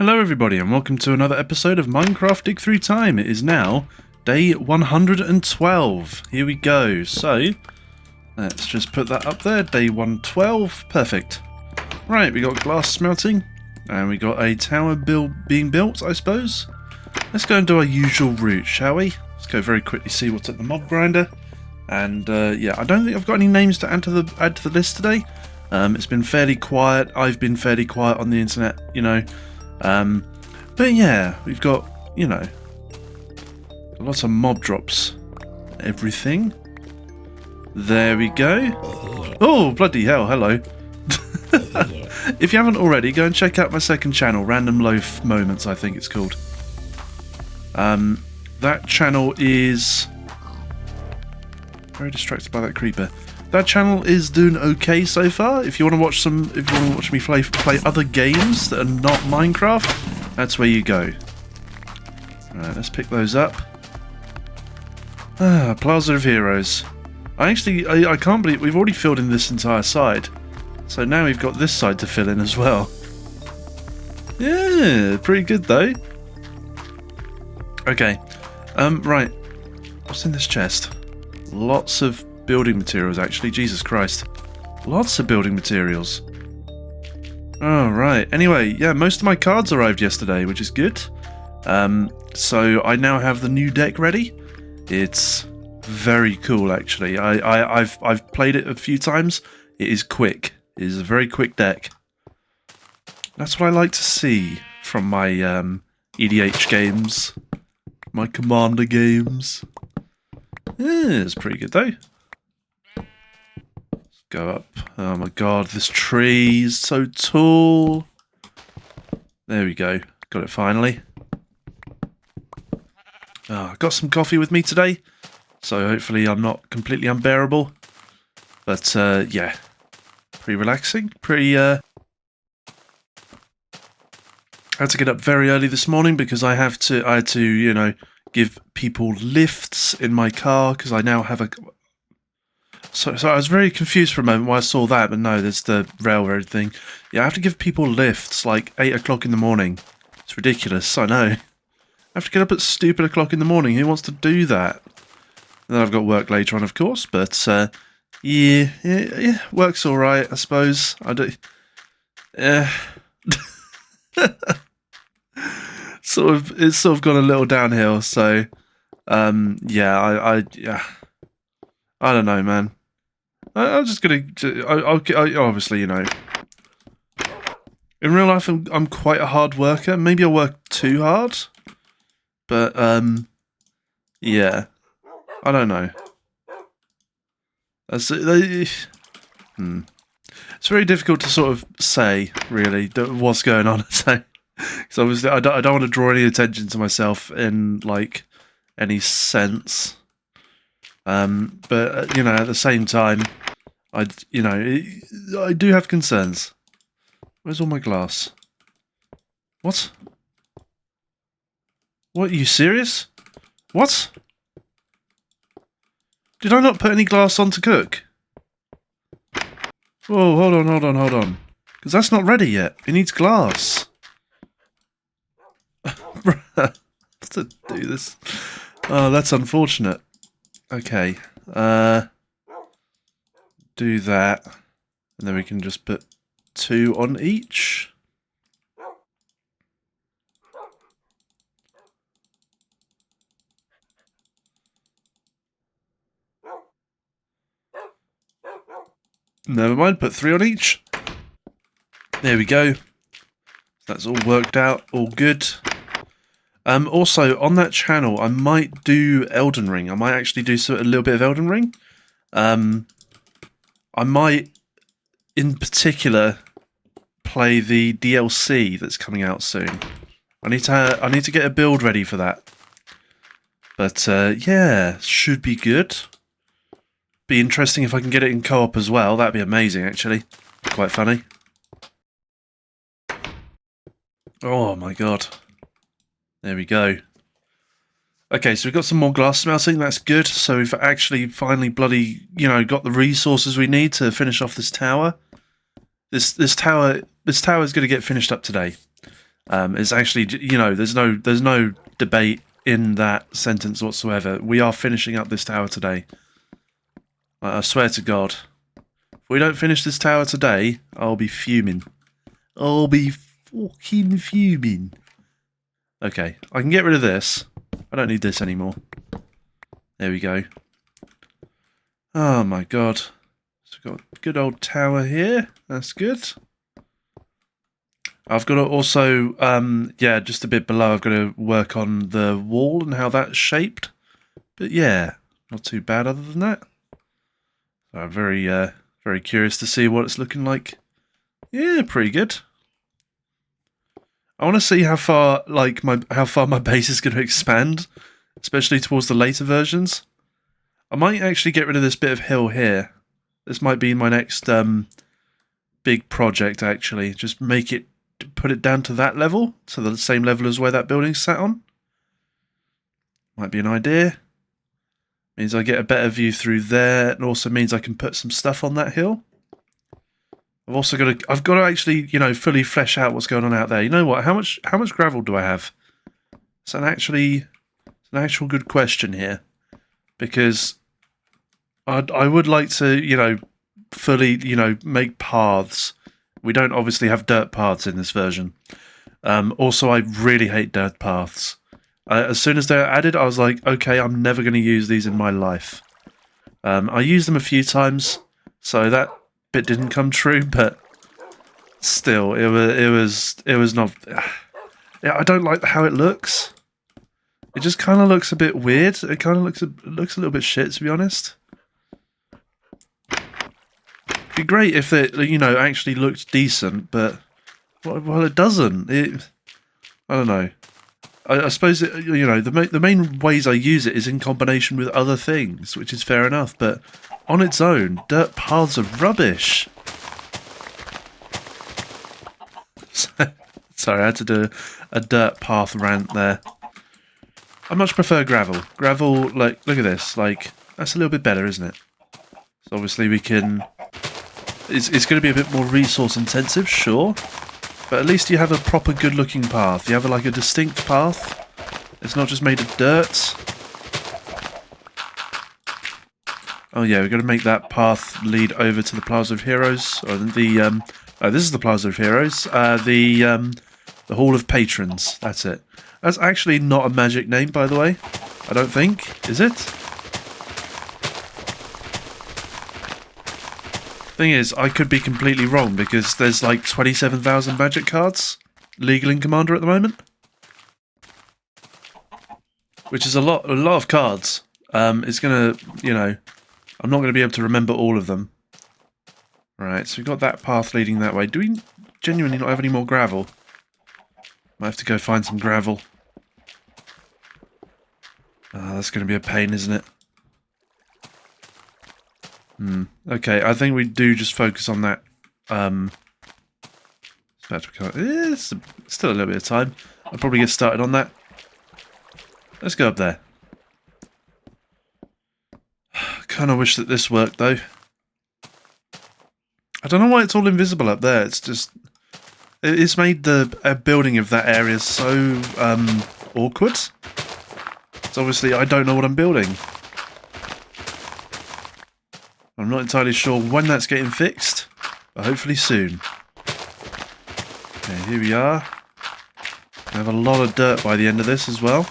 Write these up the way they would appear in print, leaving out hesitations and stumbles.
Hello everybody and welcome to another episode of Minecraft Dig Through Time. It is now day 112. Here we go. So, let's just put that up there. Day 112. Perfect. Right, we got glass smelting. And we got a tower being built, I suppose. Let's go and do our usual route, shall we? Let's go very quickly see what's at the mob grinder. And yeah, I don't think I've got any names to add to the list today. It's been fairly quiet. I've been fairly quiet on the internet, you know. But yeah, we've got, you know, lots of mob drops. Everything. There we go. Oh, bloody hell, hello. If you haven't already, go and check out my second channel, Random Loaf Moments, I think it's called. That channel is... very distracted by that creeper. That channel is doing okay so far. If you want to watch me play other games that are not Minecraft, that's where you go. Alright, let's pick those up. Plaza of Heroes. I can't believe we've already filled in this entire side. So now we've got this side to fill in as well. Yeah, pretty good though. Okay. Right. What's in this chest? Lots of building materials, actually. Jesus Christ. Lots of building materials. Oh, right. Anyway, yeah, most of my cards arrived yesterday, which is good. So I now have the new deck ready. It's very cool, actually. I've played it a few times. It is quick. It is a very quick deck. That's what I like to see from my EDH games. My Commander games. Yeah, it's pretty good, though. Go up. Oh my god, this tree is so tall. There we go. Got it finally. Oh, got some coffee with me today, so hopefully I'm not completely unbearable. But yeah, pretty relaxing. Pretty. I had to get up very early this morning because I had to, you know, give people lifts in my car because I now have a. So I was very confused for a moment when I saw that, but no, there's the railroad thing. Yeah, I have to give people lifts like 8 o'clock in the morning. It's ridiculous, I know. I have to get up at stupid o'clock in the morning. Who wants to do that? And then I've got work later on, of course, but yeah, work's alright, I suppose. I do. Yeah. It's sort of gone a little downhill, so yeah, yeah. I don't know, man. I'm just gonna. I obviously, you know. In real life, I'm quite a hard worker. Maybe I work too hard, but yeah. I don't know. It's very difficult to sort of say, really, what's going on. So obviously, I don't want to draw any attention to myself in like any sense. But you know, at the same time, I do have concerns. Where's all my glass? What? What? Are you serious? What? Did I not put any glass on to cook? Whoa, hold on. Because that's not ready yet. It needs glass. To do this. Oh, that's unfortunate. Okay, do that, and then we can just put 2 on each. Never mind, put 3 on each. There we go. That's all worked out, all good. Also, on that channel, I might do Elden Ring. I might actually do a little bit of Elden Ring. I might, in particular, play the DLC that's coming out soon. I need to get a build ready for that. But yeah, should be good. Be interesting if I can get it in co-op as well. That'd be amazing, actually. Quite funny. Oh my god. There we go. Okay, so we've got some more glass smelting, that's good. So we've actually finally bloody, you know, got the resources we need to finish off this tower. This tower is going to get finished up today. It's actually, you know, there's no debate in that sentence whatsoever. We are finishing up this tower today. I swear to God. If we don't finish this tower today, I'll be fuming. I'll be fucking fuming. Okay, I can get rid of this. I don't need this anymore. There we go. Oh my God. So we've got a good old tower here. That's good. I've got to also, yeah, just a bit below, I've got to work on the wall and how that's shaped. But yeah, not too bad other than that. So I'm very curious to see what it's looking like. Yeah, pretty good. I want to see how far my base is going to expand, especially towards the later versions. I might actually get rid of this bit of hill here. This might be my next big project, actually. Just put it down to that level, to the same level as where that building's sat on. Might be an idea. Means I get a better view through there, and also means I can put some stuff on that hill. I've got to actually, you know, fully flesh out what's going on out there. You know what? How much gravel do I have? It's an actual good question here, because I would like to, you know, fully, you know, make paths. We don't obviously have dirt paths in this version. Also, I really hate dirt paths. As soon as they're added, I was like, okay, I'm never going to use these in my life. I used them a few times, so that bit didn't come true, but still, it was not. Yeah, I don't like how it looks. It just kind of looks a bit weird. It kind of looks a little bit shit, to be honest. It'd be great if it, you know, actually looked decent, but well, it doesn't. I don't know. I suppose you know, the main ways I use it is in combination with other things, which is fair enough. But on its own, dirt paths are rubbish. Sorry, I had to do a dirt path rant there. I much prefer gravel. Gravel, like, look at this. Like, that's a little bit better, isn't it? So obviously we can. It's going to be a bit more resource intensive, sure. But at least you have a proper good-looking path. You have like a distinct path. It's not just made of dirt. Oh yeah, we've got to make that path lead over to the Plaza of Heroes, or the this is the Plaza of Heroes. The Hall of Patrons. That's it. That's actually not a magic name, by the way. I don't think. Is it? Thing is, I could be completely wrong because there's like 27,000 magic cards legal in Commander at the moment, which is a lot of cards. It's gonna, you know, I'm not gonna be able to remember all of them. Right, so we've got that path leading that way. Do we genuinely not have any more gravel? Might have to go find some gravel. That's gonna be a pain, isn't it? Okay, I think we do just focus on that. It's still a little bit of time. I'll probably get started on that. Let's go up there. Kind of wish that this worked, though. I don't know why it's all invisible up there. It's just... It's made the building of that area so awkward. So obviously I don't know what I'm building. I'm not entirely sure when that's getting fixed, but hopefully soon. Okay, here we are. I have a lot of dirt by the end of this as well.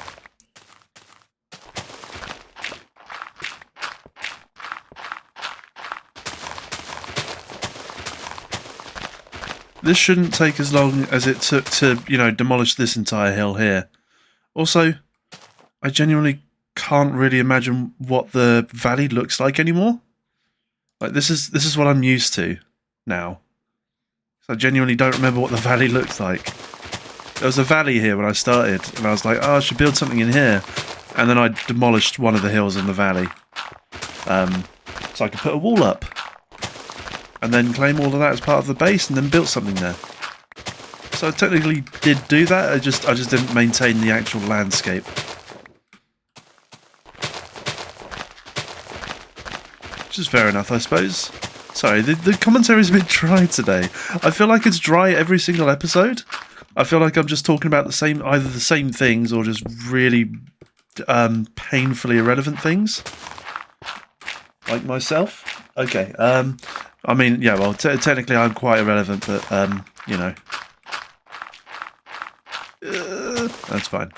This shouldn't take as long as it took to, you know, demolish this entire hill here. Also, I genuinely can't really imagine what the valley looks like anymore. Like, this is what I'm used to now. So I genuinely don't remember what the valley looked like. There was a valley here when I started, and I was like, oh, I should build something in here. And then I demolished one of the hills in the valley. So I could put a wall up. And then claim all of that as part of the base, and then built something there. So I technically did do that, I just didn't maintain the actual landscape. Which is fair enough, I suppose. Sorry, the commentary is a bit dry today. I feel like it's dry every single episode, I feel like I'm just talking about either the same things or just really painfully irrelevant things. Like myself. Okay. I mean, yeah. Well, technically, I'm quite irrelevant, but you know, that's fine.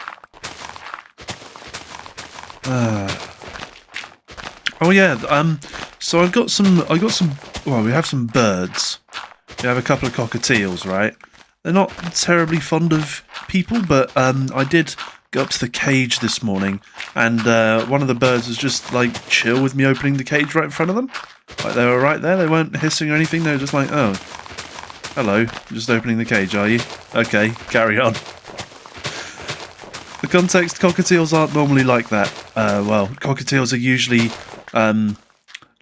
Oh yeah. So I got some. Well, we have some birds. We have a couple of cockatiels, right? They're not terribly fond of people, but I did go up to the cage this morning, and one of the birds was just like chill with me opening the cage right in front of them. Like they were right there. They weren't hissing or anything. They were just like, "Oh, hello, just opening the cage, are you? Okay, carry on." The context, cockatiels aren't normally like that. Well, cockatiels are usually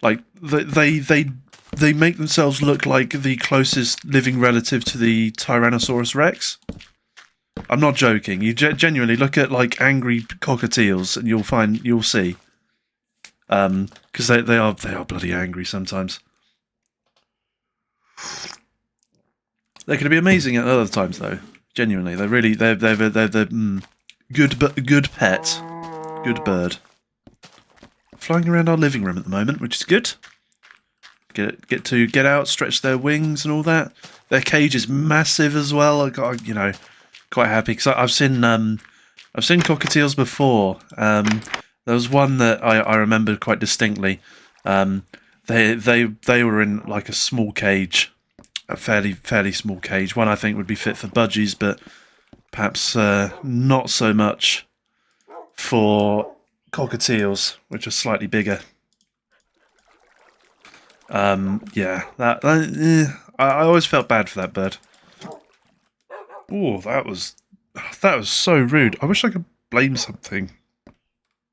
like they make themselves look like the closest living relative to the Tyrannosaurus Rex. I'm not joking. You genuinely look at like angry cockatiels, and you'll see. Because they are bloody angry sometimes. They can be amazing at other times, though. Genuinely, they're good pet, good bird. Flying around our living room at the moment, which is good. Get out, stretch their wings and all that. Their cage is massive as well. I got, you know, quite happy because I've seen cockatiels before. There was one that I remember quite distinctly. They were in like a small cage, a fairly small cage. One I think would be fit for budgies, but perhaps not so much for cockatiels, which are slightly bigger. Yeah, I always felt bad for that bird. Oh, that was so rude. I wish I could blame something.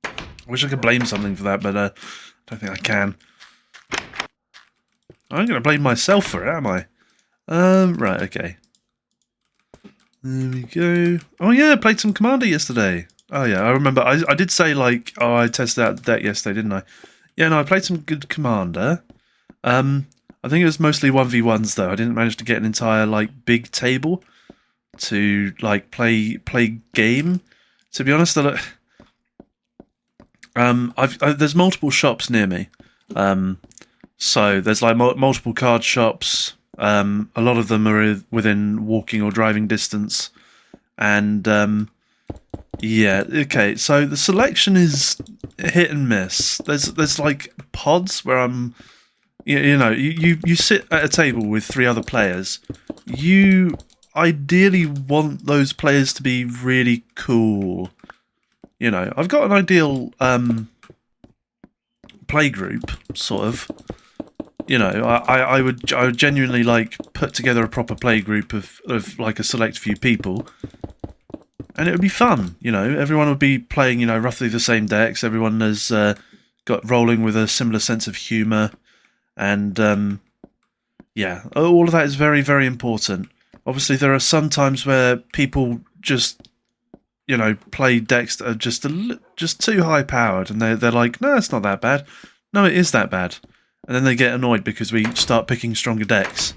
I wish I could blame something for that, but I don't think I can. I'm going to blame myself for it, am I? Right, okay. There we go. Oh yeah, I played some Commander yesterday. Oh yeah, I remember. I did say like, oh, I tested out the deck yesterday, didn't I? Yeah, no, I played some good Commander. I think it was mostly 1v1s though. I didn't manage to get an entire like big table to like play game. To be honest, there's multiple shops near me. So there's like multiple card shops. A lot of them are within walking or driving distance, and yeah, okay. So the selection is hit and miss. There's like pods where you sit at a table with 3 other players. You ideally want those players to be really cool. You know, I've got an ideal play group, sort of. You know, I would genuinely like put together a proper play group of like a select few people, and it would be fun. You know, everyone would be playing roughly the same decks. Everyone has got rolling with a similar sense of humour, and yeah, all of that is very, very important. Obviously, there are some times where people just play decks that are just too high powered, and they're like, no, it's not that bad. No, it is that bad. And then they get annoyed because we start picking stronger decks,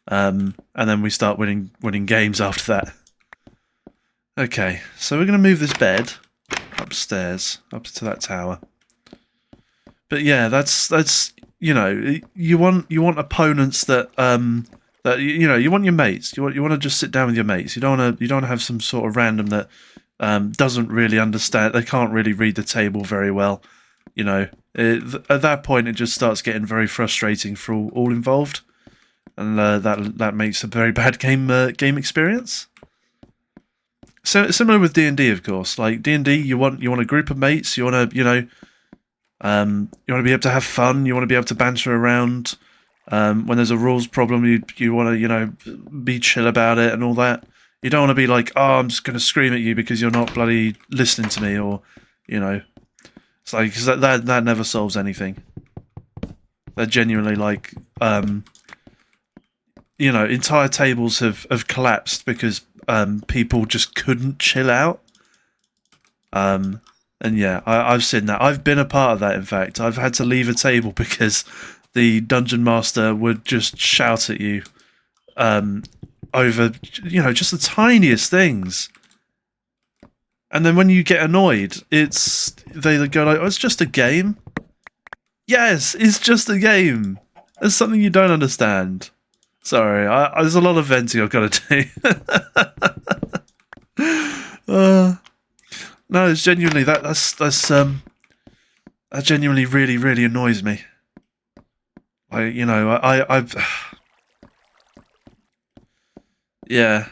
and then we start winning games after that. Okay, so we're going to move this bed upstairs, up to that tower. But yeah, that's you want opponents that you want your mates. You want to just sit down with your mates. You don't want to have some sort of random that doesn't really understand. They can't really read the table very well. You know, at that point, it just starts getting very frustrating for all involved, and that makes a very bad game experience. So similar with D&D, of course. Like D&D, you want a group of mates. You want to you want to be able to have fun. You want to be able to banter around. When there's a rules problem, you want to be chill about it and all that. You don't want to be like, oh, I'm just going to scream at you because you're not bloody listening to me, or it's like, because that never solves anything. They're genuinely like, entire tables have collapsed because people just couldn't chill out. And yeah, I've seen that. I've been a part of that, in fact. I've had to leave a table because the dungeon master would just shout at you over, just the tiniest things. And then when you get annoyed, they go like, oh, it's just a game. Yes, it's just a game. There's something you don't understand. Sorry, there's a lot of venting I've got to do. No, it's genuinely that genuinely really, really annoys me. I've yeah.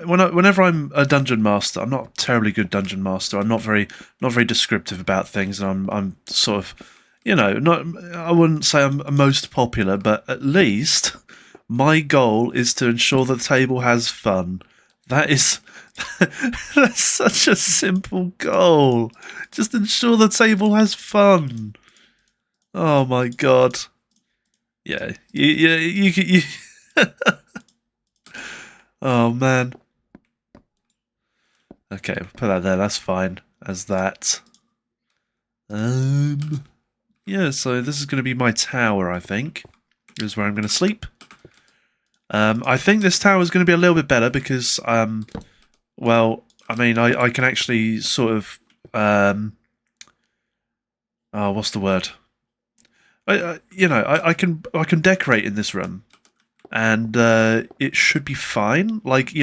Whenever I'm a dungeon master, I'm not a terribly good dungeon master. I'm not very descriptive about things, and I'm sort of, not. I wouldn't say I'm most popular, but at least my goal is to ensure the table has fun. That is, that's such a simple goal. Just ensure the table has fun. Oh my god. Yeah, you. Oh man. Okay, put that there. That's fine as that. Yeah. So this is going to be my tower. I think this is where I'm going to sleep. I think this tower is going to be a little bit better because well, I mean, I can actually sort of oh, what's the word? I can decorate in this room. And it should be fine. Like,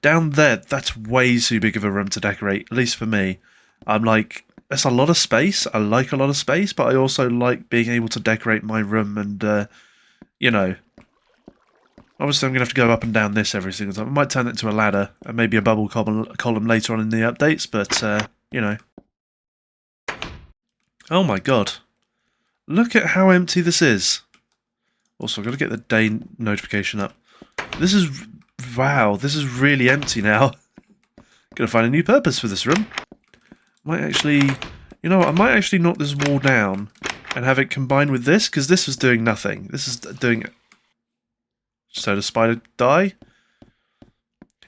down there, that's way too big of a room to decorate, at least for me. I'm like, that's a lot of space. I like a lot of space, but I also like being able to decorate my room and, obviously I'm going to have to go up and down this every single time. I might turn it into a ladder and maybe a bubble column later on in the updates, but, Oh my god. Look at how empty this is. Also, I've got to get the day notification up. This is... Wow, this is really empty now. Gotta find a new purpose for this room. Might actually... You know what, I might actually knock this wall down and have it combined with this, because this was doing nothing. This is doing... So the spider die?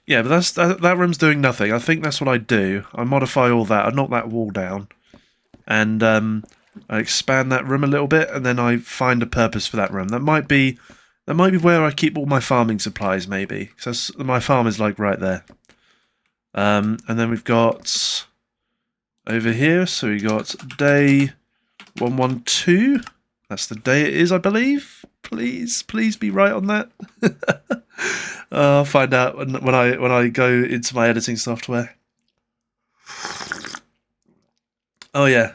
Yeah, but that room's doing nothing. I think that's what I do. I modify all that. I knock that wall down. And, I expand that room a little bit, and then I find a purpose for that room. That might be where I keep all my farming supplies, maybe. Because my farm is like right there. And then we've got over here. So we got day 112. That's the day it is, I believe. Please be right on that. I'll find out when I go into my editing software. Oh yeah,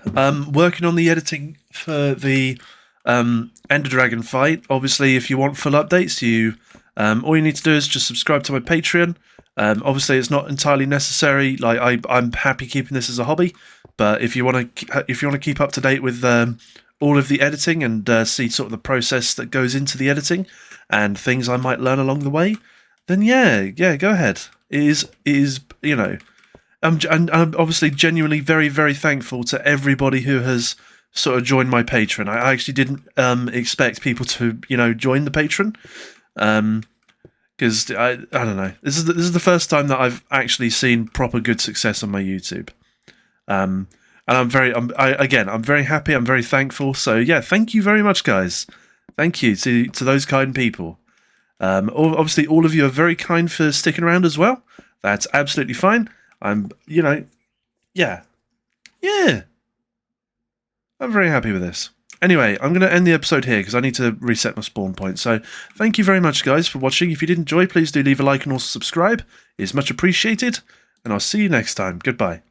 working on the editing for the Ender Dragon fight. Obviously, if you want full updates, all you need to do is just subscribe to my Patreon. Obviously, it's not entirely necessary. Like I'm happy keeping this as a hobby, but if you want to keep up to date with all of the editing and see sort of the process that goes into the editing and things I might learn along the way, then yeah, go ahead. It is and I'm obviously genuinely very, very thankful to everybody who has sort of joined my Patreon. I actually didn't expect people to, join the Patreon, because I don't know. This is the first time that I've actually seen proper good success on my YouTube, and I'm very happy. I'm very thankful. So yeah, thank you very much, guys. Thank you to those kind people. Obviously, all of you are very kind for sticking around as well. That's absolutely fine. I'm very happy with this. Anyway, I'm going to end the episode here because I need to reset my spawn point. So, thank you very much, guys, for watching. If you did enjoy, please do leave a like and also subscribe. It's much appreciated, and I'll see you next time. Goodbye.